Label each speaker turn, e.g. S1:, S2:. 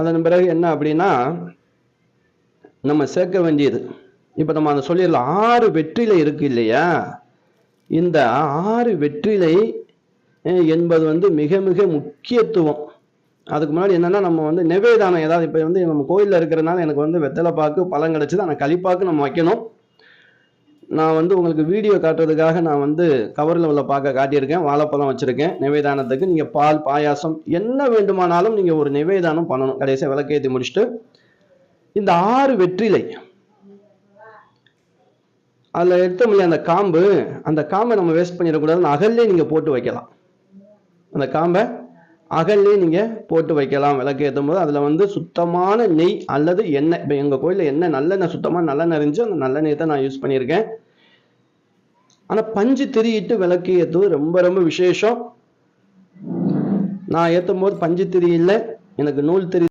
S1: அதன் பிறகு என்ன அப்படின்னா நம்ம சேர்க்க வேண்டியது, இப்போ நம்ம அதை சொல்லிடலாம். 6 வெற்றிலை இருக்கு இல்லையா, இந்த 6 வெற்றிலை என்பது வந்து மிக மிக முக்கியத்துவம். அதுக்கு முன்னாடி என்னன்னா நம்ம வந்து நிவேதானம் ஏதாவது, இப்போ வந்து நம்ம கோயிலில் இருக்கிறதுனால எனக்கு வந்து வெத்தலை பாக்கு பழம் கிடச்சிது, ஆனால் களிப்பாக்கு நம்ம வைக்கணும். நான் வந்து உங்களுக்கு வீடியோ காட்டுறதுக்காக நான் வந்து கவரில் உள்ள பாக்க காட்டியிருக்கேன். வாழைப்பழம் வச்சுருக்கேன் நிவேதானத்துக்கு. நீங்கள் பால் பாயாசம் என்ன வேண்டுமானாலும் நீங்கள் ஒரு நிவேதானம் பண்ணணும். கடைசியாக விளக்கேற்றி முடிச்சுட்டு இந்த 6 வெற்றிலை அதில் எடுத்தோம் இல்லையா, அந்த காம்பை நம்ம வேஸ்ட் பண்ணிடக்கூடாதுன்னு அகல்லே நீங்கள் போட்டு வைக்கலாம். அந்த காம்பை அகல்லே நீங்கள் போட்டு வைக்கலாம். விளக்கு ஏற்றும் போது அதில் வந்து சுத்தமான நெய் அல்லது எண்ணெய். இப்போ எங்கள் கோயிலில் எண்ணெய் நல்லெண்ணெய், சுத்தமாக நல்லெண்ணெய் இருந்துச்சு, அந்த நல்லெண்ணெய் தான் நான் யூஸ் பண்ணியிருக்கேன். ஆனால் பஞ்சு திரியிட்டு விளக்கு ஏற்றுவது ரொம்ப ரொம்ப விசேஷம். நான் ஏற்றும் போது பஞ்சு திரி இல்லை, எனக்கு நூல் திரி